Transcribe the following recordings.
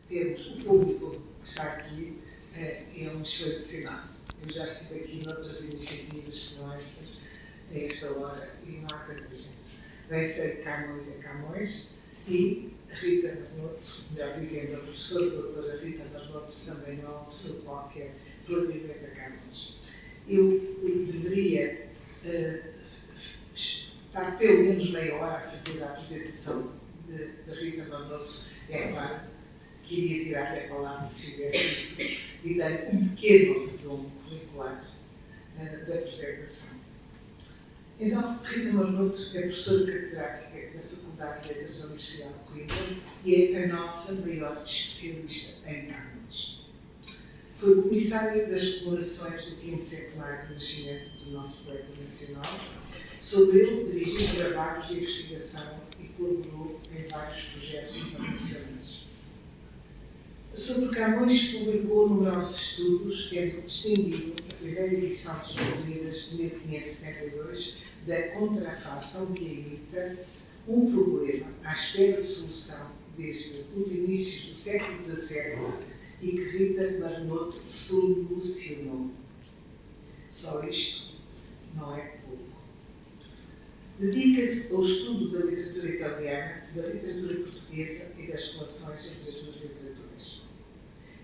termos o público que está aqui é um excelente sinal. Eu já estive aqui noutras iniciativas que não estas, a esta hora, e não há tanta gente. Bem sei que Camões é Camões e Rita Marnoto, melhor dizendo, a professora doutora Rita Marnoto também não é uma pessoa qualquer relativamente a Camões. Eu deveria estar pelo menos meia hora a fazer a apresentação de Rita Marnoto. É claro que iria tirar-lhe a palavra se fizesse isso e dar um pequeno resumo curricular da apresentação. Então, Rita Marnoto é professora catedrática da Faculdade de Letras da Universidade de Coimbra e é a nossa maior especialista em Camões. Foi comissária das comemorações do 5º centenário do nascimento do nosso poeta nacional. Sobre ele, dirigiu trabalhos de investigação e colaborou em vários projetos internacionais. Sobre Camões, publicou numerosos estudos, tendo distinguido a primeira edição dos Lusíadas de 1572 da contrafação que imita um problema à espera de solução desde os inícios do século XVII e que Rita Marnoto solucionou. Só isto não é pouco. Dedica-se ao estudo da literatura italiana, da literatura portuguesa e das relações entre as duas literaturas.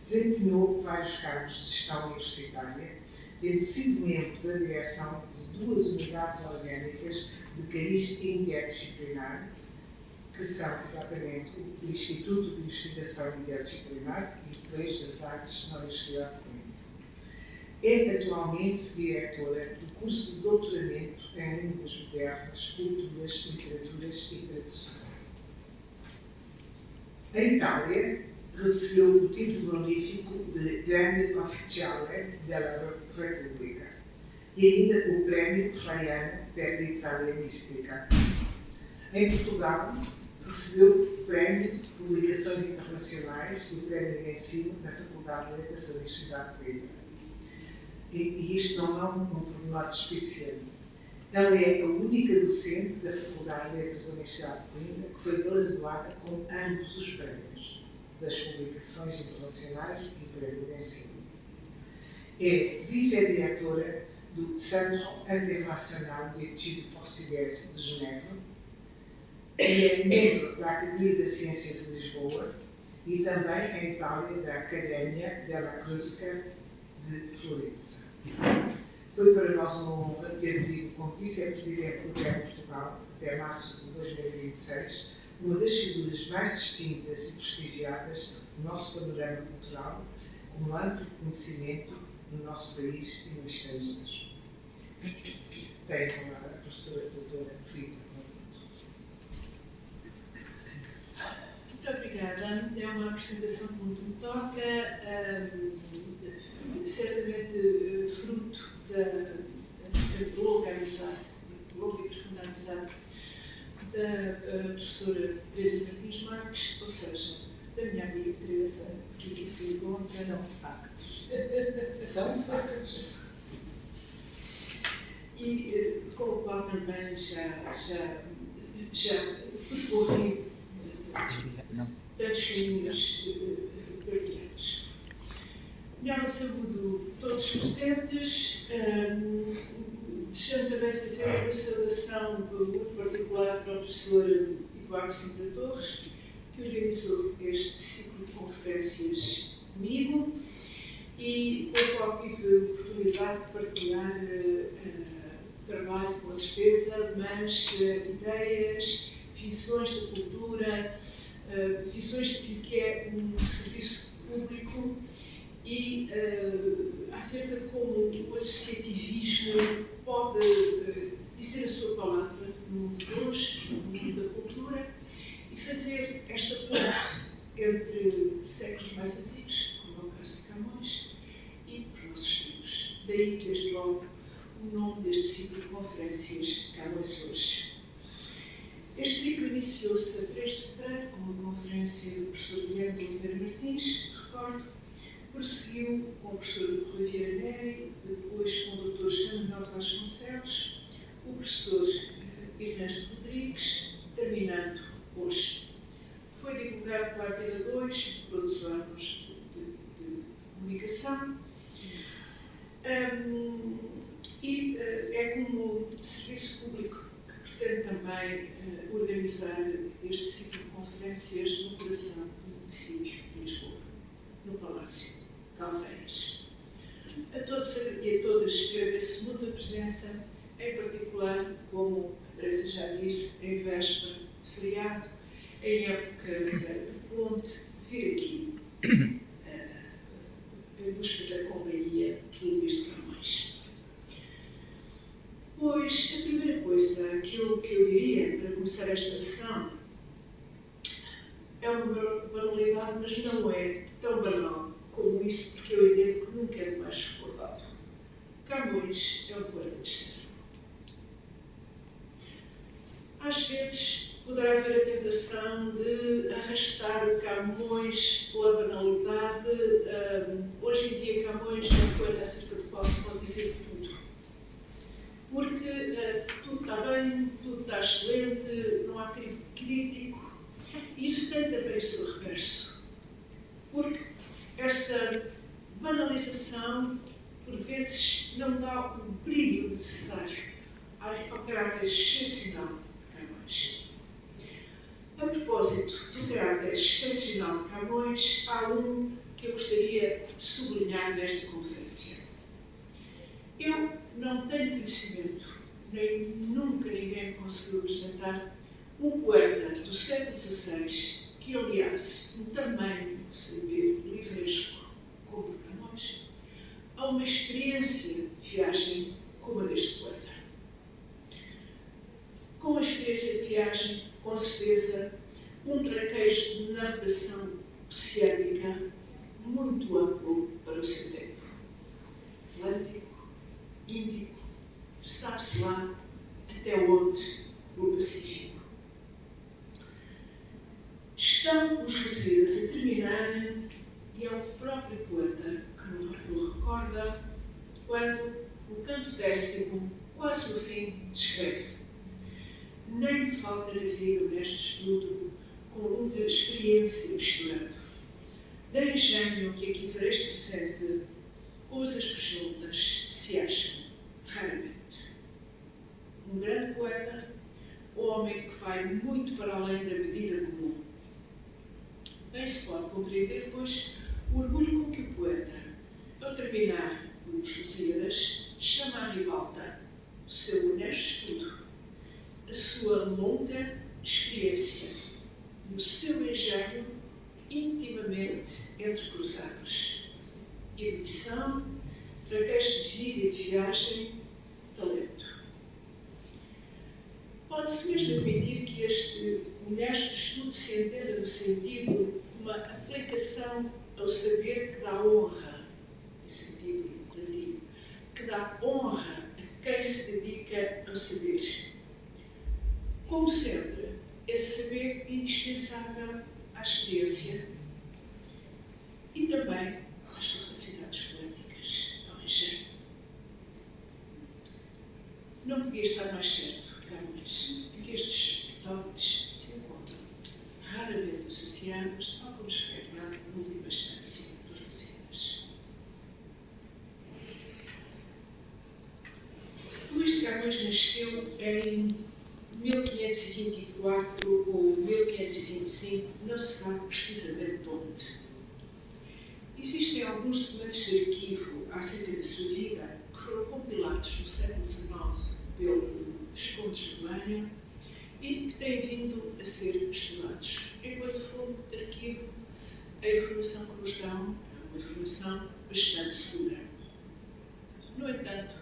Desempenhou vários cargos de gestão universitária, tendo sido membro da direção de 2 unidades orgânicas de cariz interdisciplinar, que são exatamente o Instituto de Investigação Interdisciplinar e o Colégio das Artes na Universidade de Coimbra. É atualmente diretora do curso de doutoramento em Línguas Modernas, Culturas, Literaturas e Tradução. Em Itália, recebeu o título honorífico de Grande Ufficiale della Repubblica e ainda o Prémio Flaiano per l'Italianistica. Em Portugal, recebeu o Prémio de Publicações Internacionais e o Prémio de Ensino da Faculdade de Letras da Universidade de Coimbra. E isto não é um pormenor especial. Ela é a única docente da Faculdade de Letras da Universidade de Coimbra que foi galardoada com ambos os prémios das publicações internacionais e o Prémio de Ensino. É vice-diretora do Centro Internacional de Etudes Portugueses de Genebra e é membro da Academia das Ciências de Lisboa e também, em Itália, da Academia della Crusca de Florença. Foi para nós uma honra ter tido como vice-presidente do Governo de Portugal, até março de 2026, uma das figuras mais distintas e prestigiadas do nosso panorama cultural, com um amplo conhecimento no nosso país e no estrangeiro. Tem a palavra a professora doutora Rita Marnoto. Muito obrigada. É uma apresentação que muito me toca, certamente fruto da longa amizade, longa e profunda amizade da professora Teresa Martins Marques, ou seja, da minha amiga Teresa, que aqui se encontra. São factos. São factos. E com o qual também já percorri tantos caminhos partilhados. Melhor saúdo todos os presentes, deixando também fazer uma saudação muito particular para o professor Eduardo Sintra Torres, que organizou este ciclo de conferências comigo e com o qual tive a oportunidade de partilhar trabalho, com certeza, mas ideias, visões da cultura, visões de que é um serviço público e acerca de como o associativismo pode dizer a sua palavra no mundo de hoje, no mundo da cultura, e fazer esta ponte entre séculos mais antigos, como é o caso de Camões, e os nossos tempos. Daí, desde logo, o nome deste ciclo de conferências Camões Hoje. Este ciclo iniciou-se a 3 de fevereiro com uma conferência do professor Guilherme de Oliveira Martins, recordo, prosseguiu com o professor Rui Vieira Neri, depois com o Dr. José Manuel Vasconcelos, o professor Ernesto Rodrigues, terminando hoje. Foi divulgado pela Antena 2, produção no Palácio Calfeiras. A todos e a todas agradeço muito a presença, em particular, como a Teresa já disse, em véspera de feriado, em época de ponte, vir aqui em busca da companhia de Luís de Camões. Pois, a primeira coisa que eu diria para começar esta sessão é uma banalidade, mas não é tão banal como isso, porque eu entendo que nunca é demais recordado. Camões é um poeta de exceção. Às vezes poderá haver a tentação de arrastar o Camões pela banalidade. Hoje em dia, Camões é um poeta acerca do qual se pode dizer tudo. Porque tudo está bem, tudo está excelente, não há crivo crítico. E isso tem também o seu reverso. Porque essa banalização, por vezes, não dá o brilho necessário ao caráter excepcional de Camões. A propósito do caráter excepcional de Camões, há um que eu gostaria de sublinhar nesta conferência. Eu não tenho conhecimento, nem nunca ninguém conseguiu apresentar um poeta do século XVI que aliasse um tamanho de saber livresco como o de Camões a uma experiência de viagem como a deste poeta. Com a experiência de viagem, com certeza, um traquejo de navegação oceânica muito amplo para o seu tempo. Atlântico, Índico, sabe-se lá até onde no Pacífico. Estão os Lusíadas a terminar e é o próprio poeta que nos recorda quando, no canto 10º, quase no fim, escreve: nem me falta na vida neste estudo, com longa experiência misturado. Da engenho que aqui fareste presente, coisas que juntas se acham raramente. Um grande poeta, homem que vai muito para além da medida comum. Bem se pode compreender, pois, o orgulho com que o poeta, ao terminar os Lusíadas, chama à ribalta o seu honesto estudo, a sua longa experiência e o seu engenho intimamente entrecruzados. Erudição, traquejo de vida e de viagem, talento. Pode-se mesmo admitir que este honesto estudo se entenda no sentido de uma aplicação ao saber que dá honra, em sentido latino, que dá honra a quem se dedica ao saber. Como sempre, esse saber indispensável à experiência e também às capacidades poéticas ao engenho. Não podia estar mais certo, Camões, de que estes tópicos se encontram raramente associados, tal como escreve na última instância dos Lusíadas. Luís de Camões nasceu em 1524 ou 1525, não se sabe precisamente de onde. Existem alguns documentos de arquivo acerca da sua vida que foram compilados no século XIX pelo Visconde de Germânia e que têm vindo a ser estudados. Enquanto fonte de arquivo, a informação que nos dão é uma informação bastante segura. No entanto,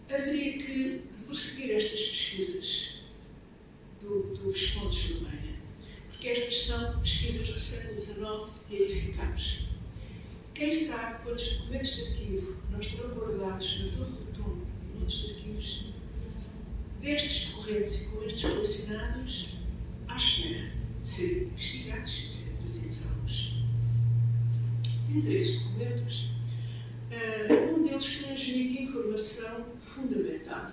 haveria que prosseguir estas pesquisas do Visconde de Germânia, porque estas são pesquisas do século XIX e verificadas. Quem sabe quantos documentos de arquivo não estarão guardados na Torre do Tombo e noutros arquivos destes correntes e com estes relacionados à espera de serem investigados e de serem trazidos à luz. Entre esses documentos, um deles transmite informação fundamental.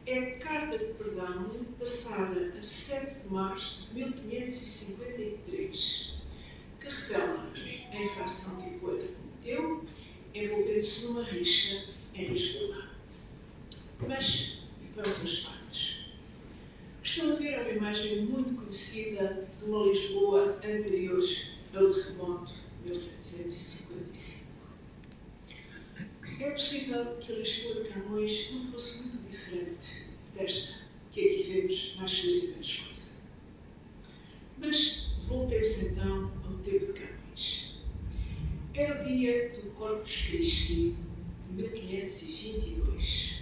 É a carta de perdão passada a 7 de março de 1553, que revela a infração que o poeta cometeu, envolvendo-se numa rixa em Lisboa. Mas vamos aos factos. Estão a ver uma imagem muito conhecida de uma Lisboa anterior ao terremoto não ao tempo de Camões. É o dia do Corpus Christi de 1522,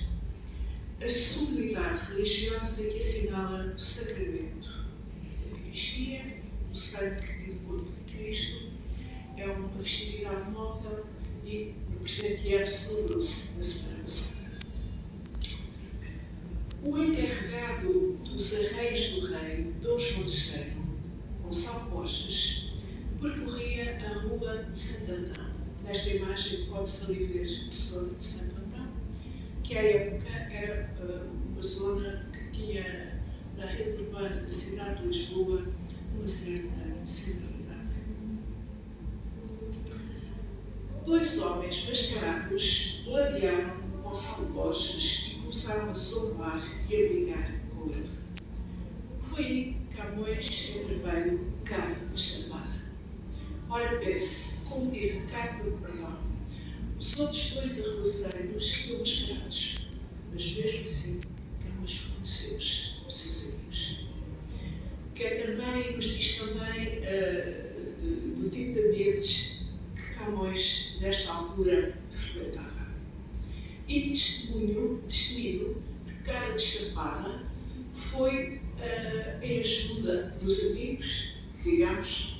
a solenidade religiosa que assinala o sacramento da Eucaristia, o sangue e o corpo de Cristo. É uma festividade nova e no presente ano celebrou-se na semana passada. O encarregado dos arreios do rei Dom João III, Gonçalo Borges, percorria a rua de Santo Antão. Nesta imagem pode-se ali ver a zona de Santo Antão, que à época era uma zona que tinha na rede urbana da cidade de Lisboa uma certa centralidade. Dois homens mascarados ladearam Gonçalo Borges e começaram a zombar e a brigar com ele. Foi aí que Camões entreveio cara destapada. Ora, peço, como diz a carta de perdão, os outros dois arruaceiros estão mascarados, mas mesmo assim Camões reconheceu-os como seus amigos. Nos diz também do tipo de ambientes que Camões, nesta altura, frequentava. E testemunho, destemido, de cara destapada, foi em ajuda dos amigos, digamos,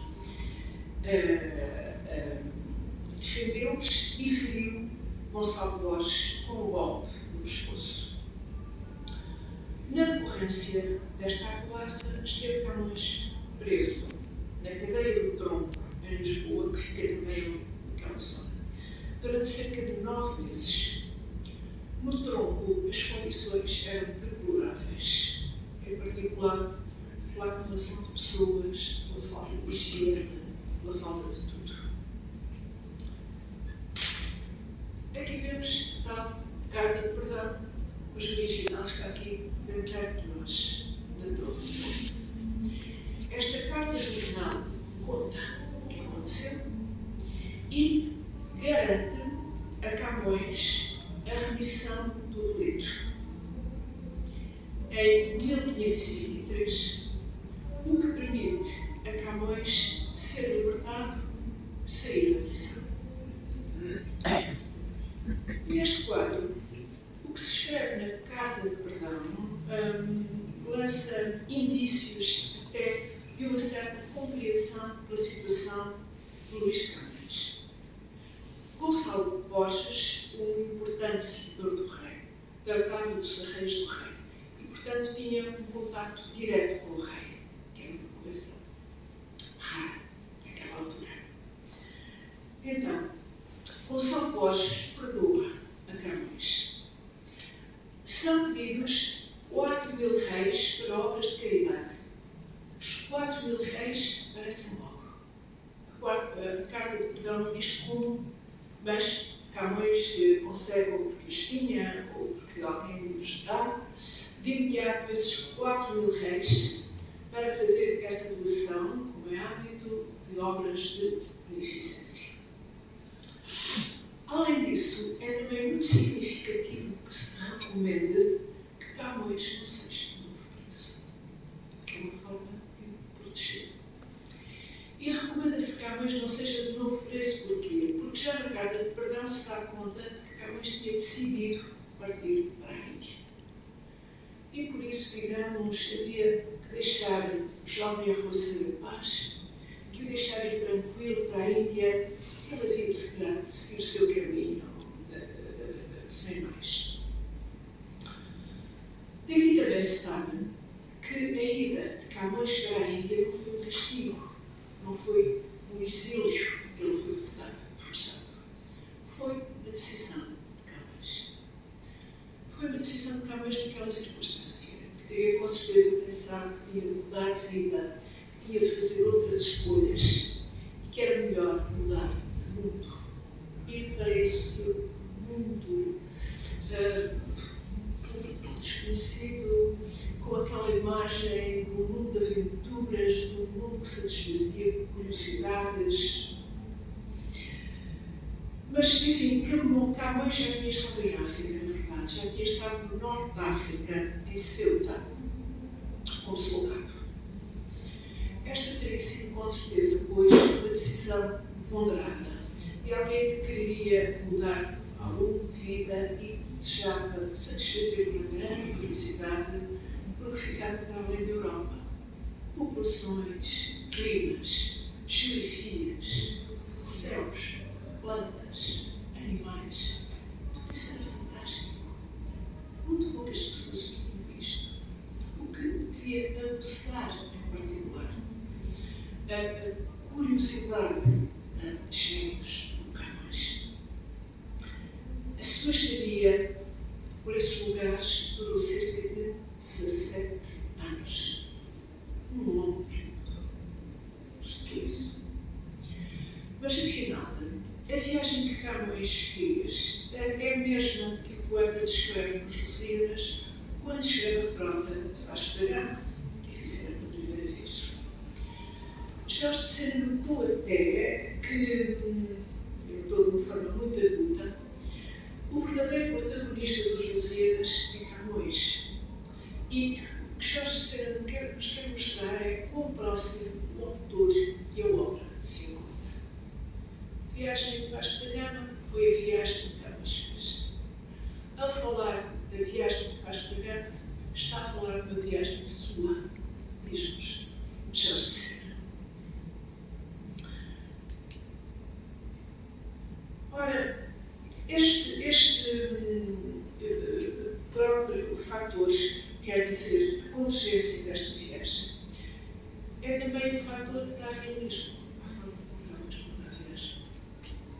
defendeu-os e feriu Gonçalo Borges com um golpe no pescoço. Na decorrência desta acuaça, esteve Camões preso na cadeia do Tronco, em Lisboa, que fica também naquela zona, durante cerca de 9 meses. No Tronco, as condições eram deploráveis, em particular pela acumulação de pessoas, pela falta de higiene, pela falta de tudo. Aqui vemos tal carta de perdão, cujo original está aqui dentro de nós, na torre. Esta carta original conta o que aconteceu e garante a Camões a remissão do delito. Em 1523, o que permite a Camões ser libertado, sair da prisão. Neste quadro, o que se escreve na carta de perdão lança indícios até de uma certa compreensão pela situação de Luís Camões. Gonçalo Borges, um importante seguidor do rei, tratava dos arreios do rei e, portanto, tinha um contacto direto com o rei, que era uma coisa rara naquela altura. Então, Gonçalo Borges perdoa a Camões. São pedidos 4.000 réis para obras de caridade. Os 4.000 réis parecem logo. A carta de perdão não diz como, mas Camões consegue, ou porque os tinha, ou porque alguém lhes dá, de imediato esses 4.000 réis para fazer essa doação, como é hábito, de obras de beneficência. Além disso, é também muito significativo que se recomenda que Camões não seja de novo preso, que é uma forma de o proteger. E recomenda-se que Camões não seja de novo preso, porquê? Porque já na carta de perdão se dá conta de que Camões tinha decidido partir para a Índia. E por isso, digamos, havia que deixar o jovem arruaceiro em paz, que o deixar ir tranquilo para a Índia, ele havia de seguir o seu caminho, sem mais. Daqui também se sabe que a ida de Camões para a Índia não foi um castigo, não foi um exílio que ele foi forçado. Foi uma decisão de Camões. Foi uma decisão de Camões naquela circunstância, que teria com certeza pensado que tinha de mudar de vida, que tinha de fazer outras escolhas, e que era melhor mudar de mundo. Ir para esse mundo desconhecido, com aquela imagem de um mundo de aventuras, de um mundo que satisfazia curiosidades. Mas, enfim, Camões já tinha estado em África, na verdade, já tinha estado no norte da África, em Ceuta, como soldado. esta teria sido com certeza, pois, uma decisão ponderada de alguém que queria mudar ao longo de vida e desejava satisfazer uma grande curiosidade por que ficava para além da Europa. Populações, climas, geografias, céus, plantas, animais, tudo isso era fantástico. Muito poucas pessoas tinham visto, o que devia aguçar em particular a curiosidade de gênios do Camões. A sua estadia por esses lugares durou cerca de 17 anos. Um longo período. Mas o que é isso? Mas afinal, a viagem que Camões fez é a mesma que o poeta descreve nos Lusíadas quando escreve a Frota de Vasco da Gama, que fizeram pela primeira vez. Jorge de Sena notou até que, notou de uma forma muito aguda, o verdadeiro protagonista dos Lusíadas é Camões. E o que Jorge de Sena nos quer mostrar é quão próximo o autor e a obra se encontram. A viagem de Vasco da Gama foi a viagem que Camões fez. Ao falar da viagem de Vasco da Gama, está a falar de uma viagem sua, diz-nos Jorge de Sena. Ora, este próprio fator, quer dizer, a convergência desta viagem, é também o fator que dá realismo à forma como Camões conta a viagem.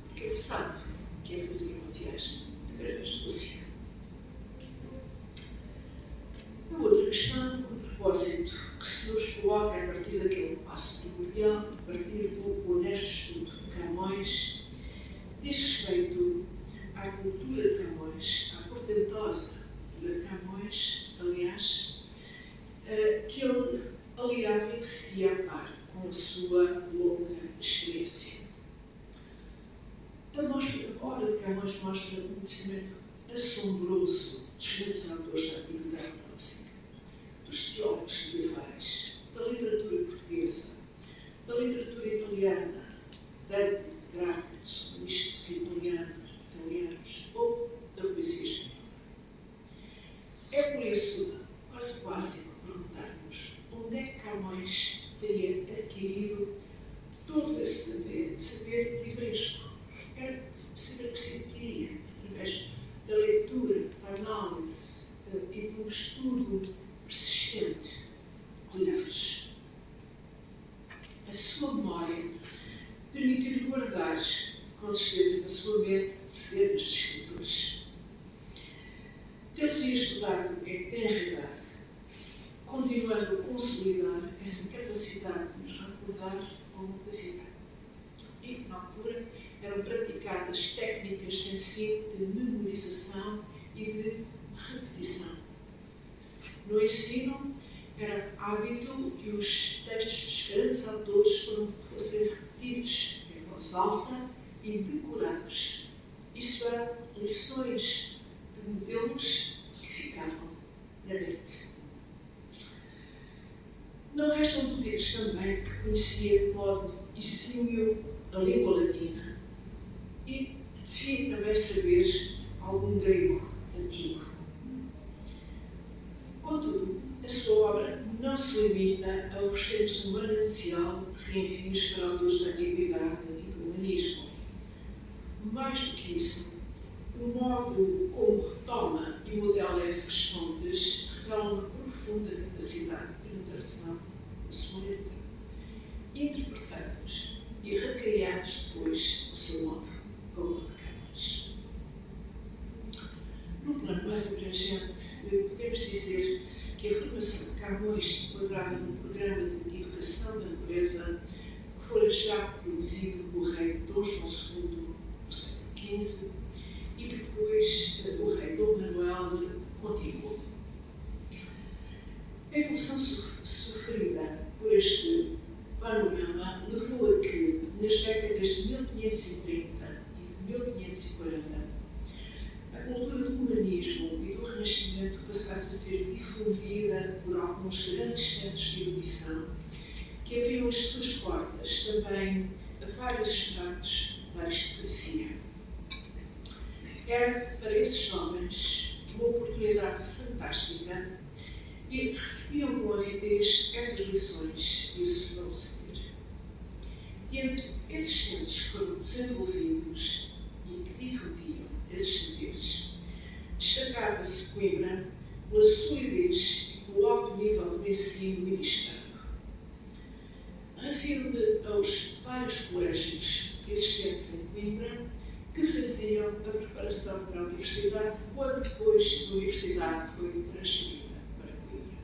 Porque ele sabe que é fazer uma viagem através do oceano. A outra questão, o propósito que se nos coloca a partir daquele passo primordial, a partir do honesto estudo de Camões, diz respeito à cultura de Camões, à portentosa cultura de Camões, aliás, que ele aliava e que se ia a par com a sua longa experiência. A obra de Camões mostra um conhecimento assombroso dos grandes autores da atividade clássica, dos teólogos medievais, da literatura portuguesa, da literatura italiana, Dante, Gráfico, dos humanistas italianos ou da poesia espanhola. É por isso quase básico perguntarmos onde é que Camões teria adquirido todo esse saber livresco. Era saber que se adquiria através da leitura, da análise e do estudo persistente de livros. A sua memória permitiu-lhe guardar, com certeza, na sua mente, dezenas de escritores. Ter-se estudado em tenra idade, continuando a consolidar essa capacidade de nos recordar ao longo da vida. E, na altura, eram praticadas técnicas de ensino de memorização e de repetição. No ensino, era hábito que os textos dos grandes autores fossem repetidos em voz alta e decorados. Isso eram lições de modelos que ficavam na mente. Não restam dúvidas também que conhecia de modo exímio a língua latina e devia também saber algum grego antigo. Contudo, a sua obra não se limita a oferecer-nos um manancial de reenvios para autores da antiguidade e do humanismo. Mais do que isso, o modo como retoma e modela essas fontes revela uma profunda capacidade de penetração da sua letra, interpretando-os e recriando-os depois o seu modo, como o de Camões. No plano mais abrangente, podemos dizer que a formação de Camões enquadrava num programa de educação da natureza que fora já promovido pelo rei Dom João II no século XV e que depois o rei Dom Manuel continuou. A evolução sofrida por este panorama levou a que, nas décadas de 1530 e de 1540, a cultura do humanismo e do Renascimento passasse a ser difundida por alguns grandes centros de erudição que abriam as suas portas também a vários estratos da aristocracia. Era para esses jovens uma oportunidade fantástica e recebiam com avidez essas lições e isso vão seguir. E entre esses centros que foram desenvolvidos e que difundiam esses saberes, destacava-se Coimbra pela solidez e pelo alto nível do ensino ministrado. Refiro-me aos vários colégios existentes em Coimbra que faziam a preparação para a universidade quando depois da universidade foi transferida para Coimbra.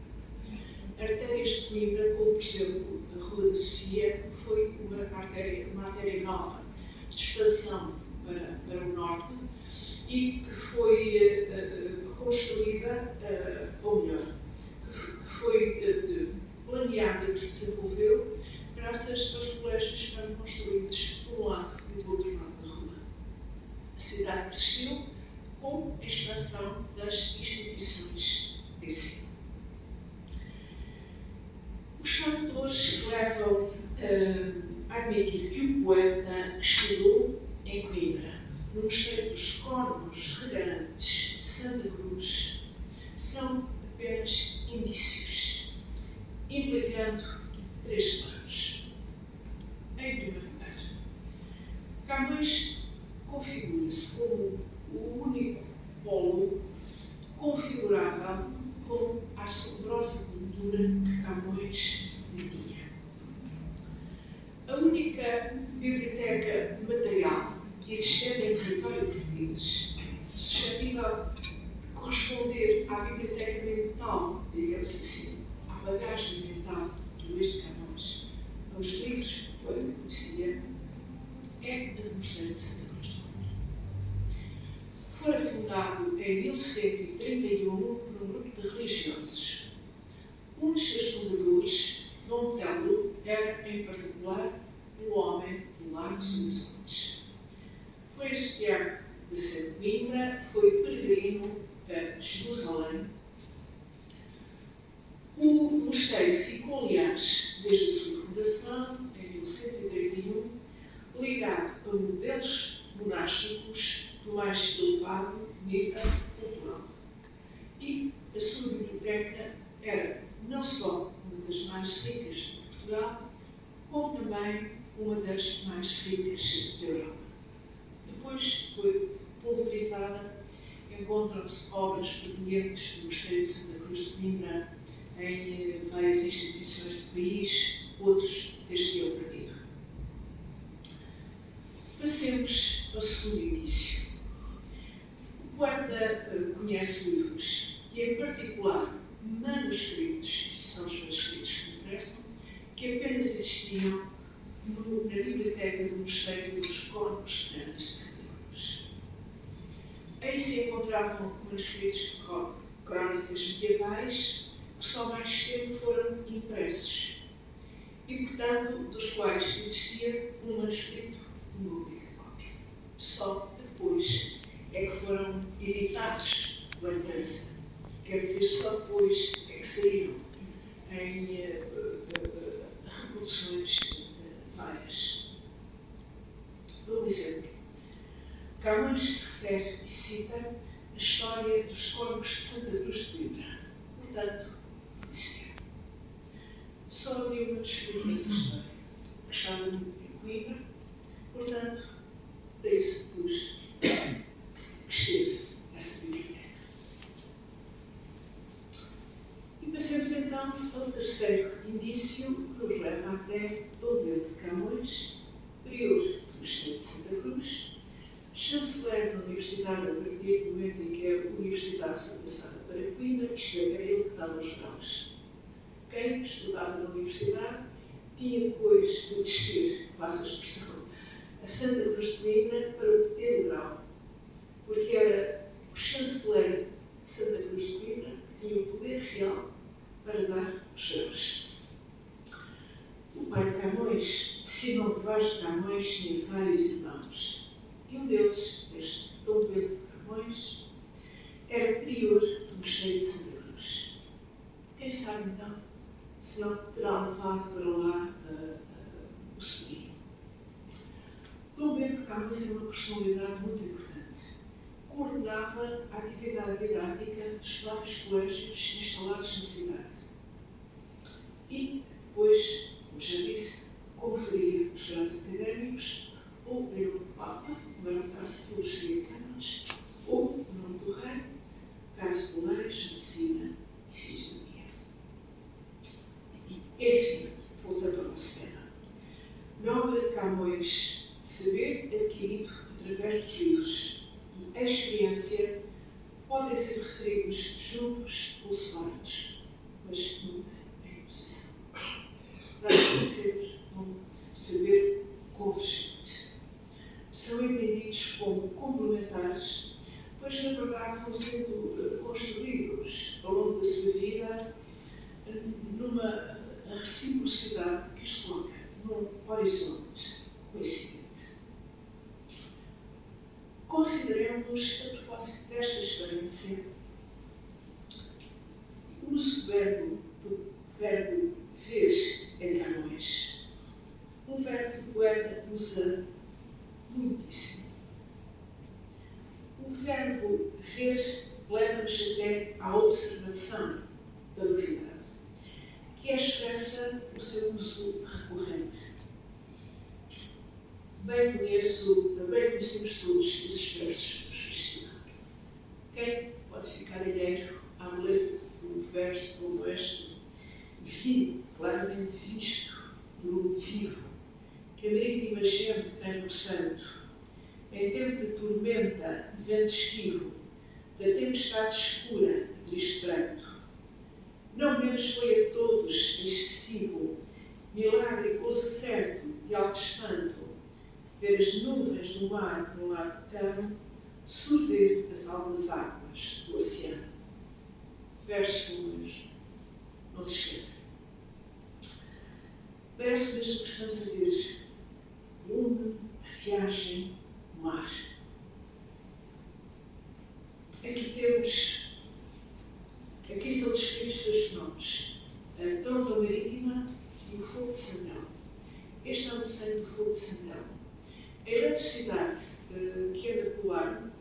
Artérias de Coimbra, como por exemplo a Rua da Sofia, foi uma artéria nova de expansão para o norte e que foi construída, ou melhor, que foi planeada e que se desenvolveu graças aos colégios que estavam construídos de um lado e do outro lado da rua. A cidade cresceu com a expansão das instituições de ensino. Os tradutores levam a admitir que o poeta estudou em Coimbra, no mosteiro dos Corvos Regarantes de Santa Cruz, são apenas indícios, implicando três lados. Em primeiro lugar, Camões configura-se como o único polo configurável com a assombrosa cultura que Camões tinha. A única biblioteca material existente em território português, suscetível de corresponder à biblioteca mental, digamos assim, à bagagem mental de Luís de Camões, aos livros que o poeta conhecia, é a do Mosteiro de Santa Cruz de Coimbra. Foi fundado em 1131 por um grupo de religiosos. Um dos seus fundadores, Dom Telmo, era, em particular, um homem de largos horizontes. Foi hasteado de Santa Coimbra, foi peregrino a Jerusalém. O mosteiro ficou, aliás, desde a sua fundação, em 1131, ligado a modelos monásticos do mais elevado nível cultural. E a sua biblioteca era não só uma das mais ricas de Portugal, como também uma das mais ricas da Europa. Depois foi pulverizada, encontram-se obras provenientes do Mosteiro de Santa Cruz de Coimbra em várias instituições do país, outros ter-se-ão perdido. Passemos ao segundo indício. O poeta conhece livros, e em particular manuscritos, que são os manuscritos que me interessam, que apenas existiam na biblioteca do Mosteiro dos Corvos Regarantes de Santa Cruz. Aí se encontravam manuscritos de crónicas medievais, que só mais tempo foram impressos, e, portanto, dos quais existia um manuscrito e uma única cópia. Só depois é que foram editados pela imprensa. Quer dizer, só depois é que saíram em reproduções várias. Por exemplo, Camões refere e cita a história dos Corvos de Santa Cruz de Coimbra. Portanto, conhecia. Só havia uma desculpa dessa história. Estava em Coimbra, portanto, daí-se depois que esteve essa biblioteca. E passemos então ao terceiro indício que nos leva até Dom Bento de Camões, prior do Mosteiro de Santa Cruz, chanceler da Universidade a partir do momento em que a Universidade foi passada para Coimbra, isto é, era ele que dava os graus. Quem estudava na Universidade tinha depois de descer, passa a expressão, a Santa Cruz de Coimbra para obter o grau, porque era o chanceler de Santa Cruz de Coimbra que tinha o poder real para dar os graus. O pai de Camões, Simão de Vaz de Camões, tinha vários irmãos, e um deles, este Dom Bento de Camões, era prior do Mosteiro de Santa Cruz. Quem sabe então senão terá levado para lá o sobrinho. Dom Bento de Camões era uma personalidade muito importante. Coordenava a atividade didática dos vários colégios instalados na cidade. E depois, como já disse, conferia os graus académicos ou em nome do Papa, como era o caso de Teologia e Cânones, ou em nome do Rei, caso de Leis, Medicina e Fisionomia. Enfim, voltando ao nosso tema. Nome de Camões, saber adquirido através dos livros e experiência podem ser referidos juntos ou separados, mas nunca em oposição. Trata-se sempre de um saber convergente. São entendidos como complementares, pois na verdade vão sendo construídos ao longo da sua vida numa reciprocidade que os coloca num horizonte coincidente. Consideremos, a propósito desta experiência, o uso do verbo ver em Camões. Um verbo que o poeta usa muitíssimo. O verbo ver leva-nos até à observação da novidade, que expressa o seu uso recorrente. Bem conhecemos todos os versos do Justino. Quem pode ficar alheio à beleza de um verso como este, enfim, claramente visto no vivo, que a marítima gente tem por santo, em tempo de tormenta e vento esquivo, da tempestade escura e triste pranto. Não menos foi a todos excessivo, milagre e coisa certo de alto espanto, ver as nuvens do mar no lado cano, sorver as altas águas do oceano. Versos como este. Não se esqueça. Parece mesmo que estamos a ver lume, a viagem, o mar. Aqui são descritos dois nomes, a tromba marítima e o fogo de Santão. Este é o desenho do fogo de Santão. A eletricidade que anda pelo ar,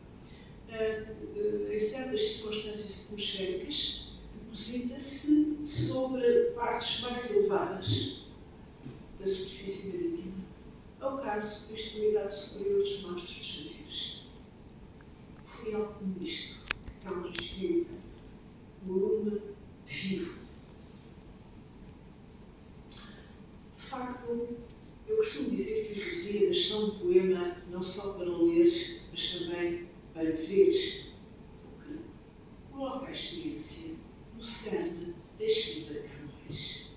em certas circunstâncias atmosféricas, deposita-se sobre partes mais elevadas da superfície marítima. É o caso da extremidade superior dos mastros dos navios. Foi algo como isto que Camões viu, o lume vivo. De facto, eu costumo dizer que os Lusíadas são um poema não só para ler, mas também para ver, porque coloca a experiência no cerne da escrita de Camões.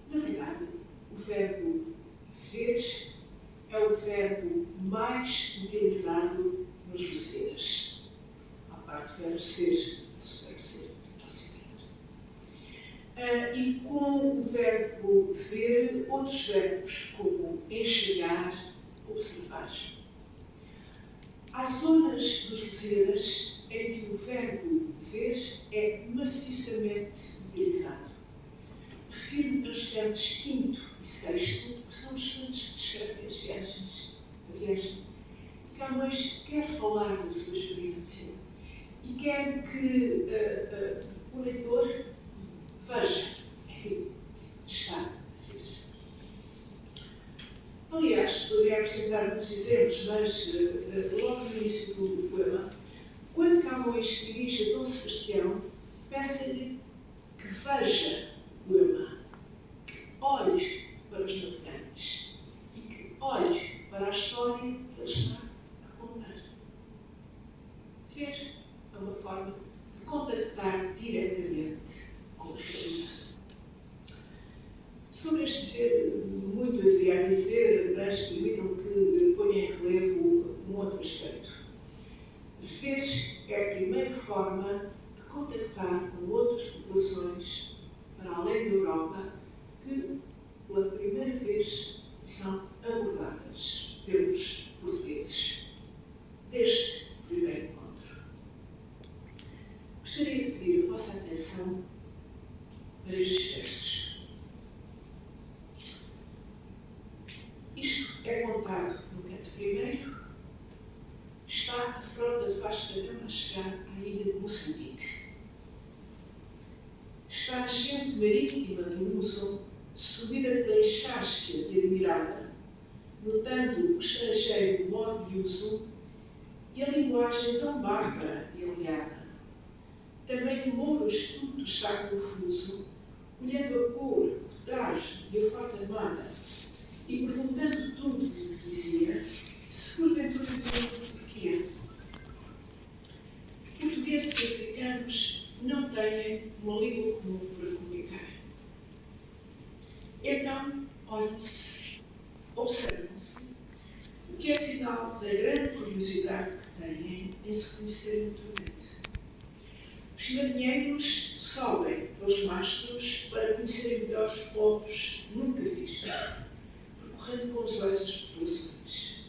Na verdade, o verbo ver é o verbo mais utilizado nos Lusíadas. À parte do verbo ser, e com o verbo ver, outros verbos como enxergar, observar. Há zonas dos Lusíadas em que o verbo ver é maciçamente utilizado. Refiro-me aos cantos quinto e sexto, que são os cantos que descrevem as viagens. Camões quer falar da sua experiência e quer que o leitor veja aquilo que está a ver. Aliás, poderia apresentar muitos exemplos, mas logo no início do poema, quando Camões se dirige a Dom Sebastião, peça-lhe que veja o poema, que olhe para os navegantes e que olhe para a história que ele está a contar. Ver é uma forma de contactar diretamente com a realidade. Sobre este ver, muito haveria a dizer, mas permitam que ponha em relevo um outro aspecto. Ver é a primeira forma de contactar com outras populações para além da Europa que, pela primeira vez, são abordadas pelos portugueses. Deste primeiro encontro. Gostaria de pedir a vossa atenção para este é contado no canto primeiro, está a frota de Vasco da Gama a chegar à ilha de Moçambique. Está a gente marítima de Luzon, subida pela enxárcia e admirada, notando o estrangeiro modo de uso e a linguagem tão bárbara e aliada. Também o mouro astuto está confuso, olhando a cor, o traje e a forma armada, e perguntando tudo o que dizia, se porventura pergunta porquê. Portugueses e africanos não têm uma língua comum para comunicar. Então, olham-se, observam-se, o que é sinal da grande curiosidade que têm em se conhecerem mutuamente. Os marinheiros sobem pelos mastros para conhecerem melhor os povos nunca vistos, percorrendo com os olhos as populações.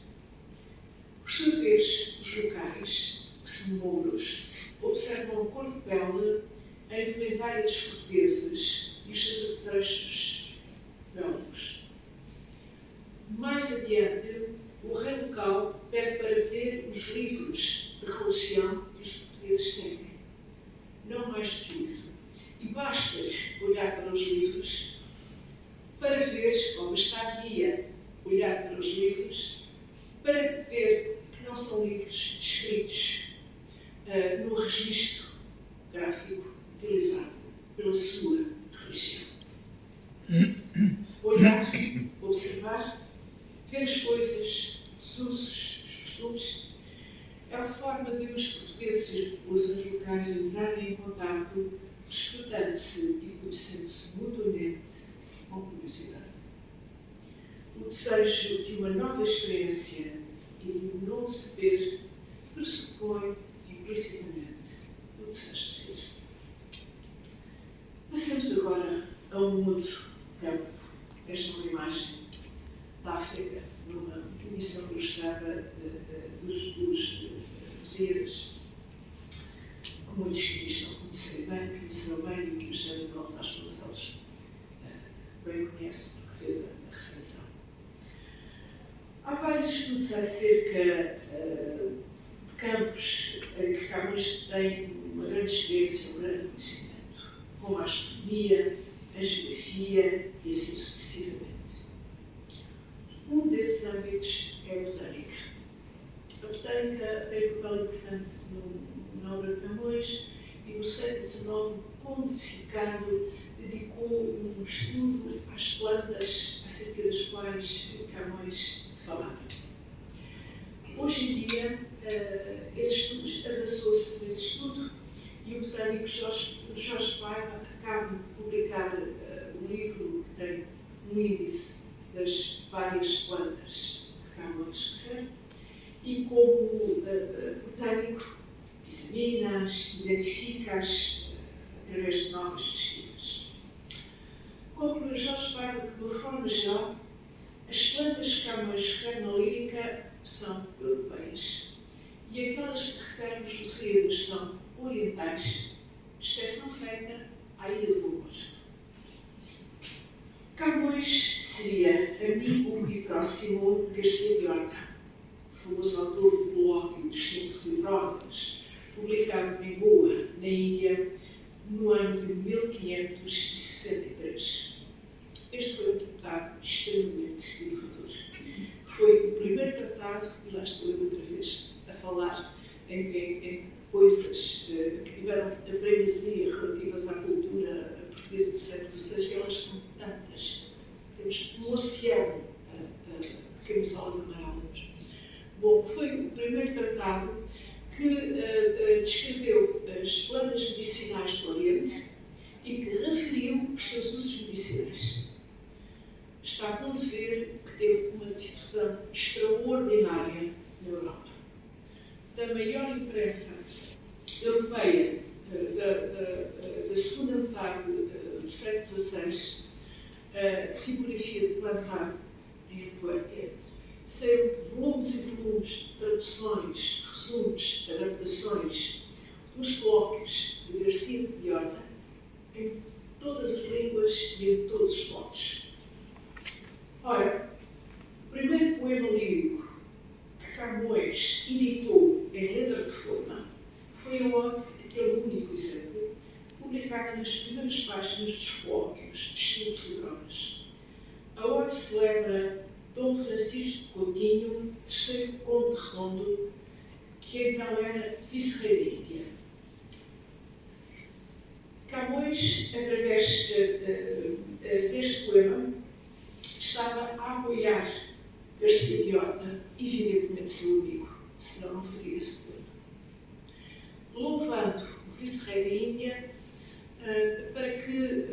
Por sua vez, os locais, que são mouros, observam a cor de pele, a indumentária dos portugueses e os seus apetrechos bélicos. Mais adiante, o rei local pede para ver os livros de religião que os portugueses têm. Não mais do que isso. E basta olhar para os livros para ver, ou bastaria olhar para os livros para ver que não são livros escritos no registro gráfico utilizado pela sua religião. Olhar, observar, ver as coisas, os usos, os costumes, é a forma de os portugueses e as populações locais entrarem em contato, escutando-se e conhecendo-se mutuamente com curiosidade. O desejo de uma nova experiência e de um novo saber pressupõe implicitamente o desejo de ver. Passemos agora a um outro campo. Esta é uma imagem da África, numa edição ilustrada dos Lusíadas, que muitos que estão a conhecer bem, conheceram bem o que o José Manuel Vasconcelos bem conhece, porque fez a recepção. Há vários estudos acerca de campos em que Camões tem uma grande experiência, um grande conhecimento, como a astronomia, a geografia e assim sucessivamente. Um desses âmbitos é a botânica. A botânica tem um papel importante na obra de Camões e no século XIX, codificado, dedicou um estudo às plantas acerca das quais Camões falava. Hoje em dia, esse estudo avançou-se nesse estudo e o botânico Jorge Paiva acaba de publicar um livro que tem um índice das várias plantas que Camões refere e como botânico examina-as, identifica-as através de novas pesquisas. Conclui Jorge Paiva que, de uma forma geral, as plantas que Camões refere na lírica são europeias e aquelas que refere nos Lusíadas são orientais, exceção feita à ilha de Bomos. Camões seria amigo e próximo de Garcia de Horta, famoso autor do Colóquio dos Simples e Drogas, publicado em Goa, na Índia, no ano de 1563. Este foi um tratado extremamente inovador. Foi o primeiro tratado, e lá estou eu outra vez a falar em coisas que tiveram a primazia relativas à cultura portuguesa do século XVI, e elas são tantas. Temos um oceano de camisolas amarelas. Bom, foi o primeiro tratado que descreveu as plantas medicinais do Oriente e que referiu os seus usos medicinais. Está por ver que teve uma difusão extraordinária na Europa. Da maior imprensa europeia da segunda metade do século XVI, a tipografia de Plantar em Antuérpia, saíram volumes e volumes de traduções, resumos, adaptações dos colóquios de Garcia de Horta em todas as línguas e em todos os povos. Ora, o primeiro poema lírico que Camões editou em letra de forma foi a ode, aquele único exemplo, publicada nas primeiras páginas dos colóquios de Chico de Drogas. A ode celebra Dom Francisco Coutinho, terceiro conde Redondo, que então era vice-rei da Índia. Camões, através deste poema, estava a apoiar Garcia de Horta, evidentemente seu amigo, senão não faria esse poema. Louvando o vice-rei da Índia para que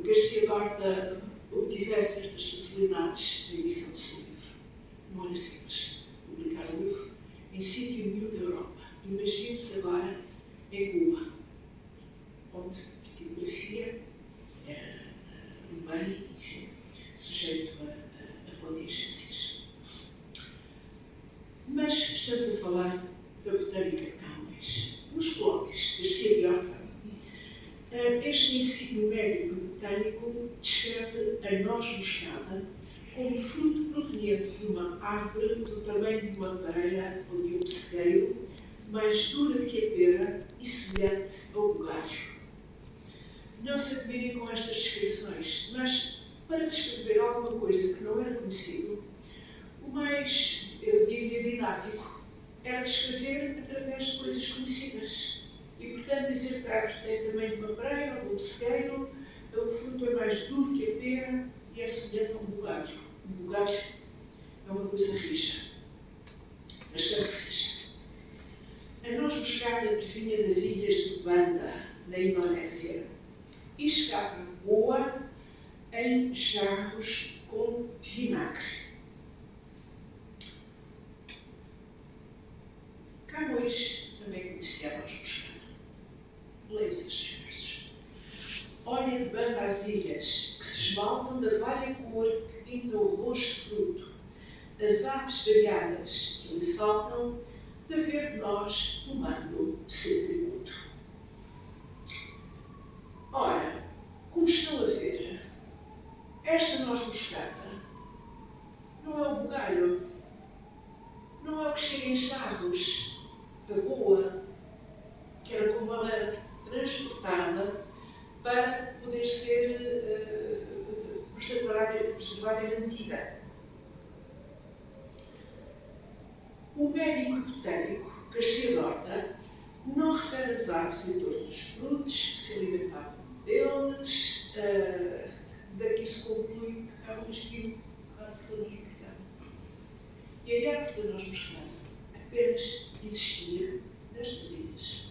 Garcia de Horta obtivesse estas facilidades na edição do seu livro. Não era simples publicar o livro em sítio nenhum da Europa. Imagine-se agora em Goa, onde a tipografia era bem, enfim, sujeito a contingências. Mas estamos a falar da botânica de Camões. Nos colóquios de Garcia de Horta, este ensino médico botânico descreve a noz moscada como fruto proveniente de uma árvore do tamanho de uma pareira ou de um pessegueiro, mais dura que a pera e semelhante ao bugalho. Não se admirem com estas descrições, mas para descrever alguma coisa que não era conhecido, o mais, eu diria, didático era descrever através de coisas conhecidas. E, portanto, dizer que a árvore tem tamanho de uma pareira ou de um pessegueiro, o fruto é mais duro que a pera e é semelhante a um bugalho. Um bugalho é uma coisa rija, bastante rija. A noz moscada previnha das ilhas de Banda, na Indonésia, e chegava a Goa em jarros com vinagre. Camões também conhecia a noz moscada. Leia-se estes versos. Olha de Banda as ilhas, que se esmaltam da vária cor que pinta o roxo fruto, das aves variadas que lhe saltam, da verde noz tomando seu tributo. Ora, como estão a ver, esta noz moscada não é o bugalho, não é o que chega em jarros da Goa, que era como ela era transportada para poder ser preservada e mantida. O médico botânico, Garcia de Horta, não refere as aves em torno dos frutos que se alimentavam deles. Daqui se conclui que Camões viu a árvore da noz moscada. E a árvore da noz moscada apenas existia nestas ilhas.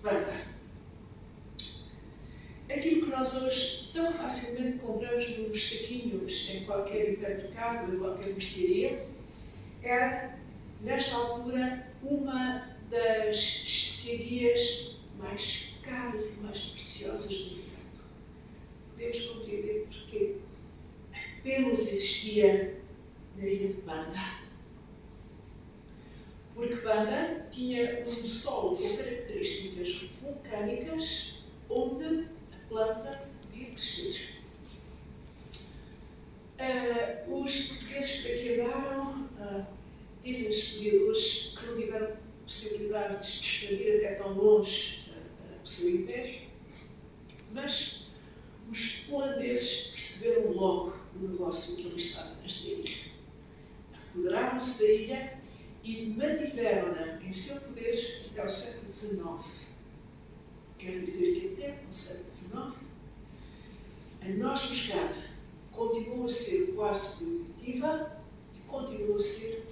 Banda. Aquilo que nós hoje tão facilmente compramos nos saquinhos em qualquer hipermercado, em qualquer mercearia, era, nesta altura, uma das especiarias mais caras e mais preciosas do mundo. Podemos compreender porque apenas existia na ilha de Banda. Porque Banda tinha um solo com características vulcânicas onde a planta podia crescer. Os portugueses que aqui andaram, dizem os historiadores que não tiveram possibilidades de expandir até tão longe o seu império, mas os holandeses perceberam logo o negócio que ali estava nesta ilha. Apoderaram-se da ilha e mantiveram-na em seu poder até ao século XIX. Quer dizer que até ao século XIX a noz moscada continuou a ser quase proibitiva e continuou a ser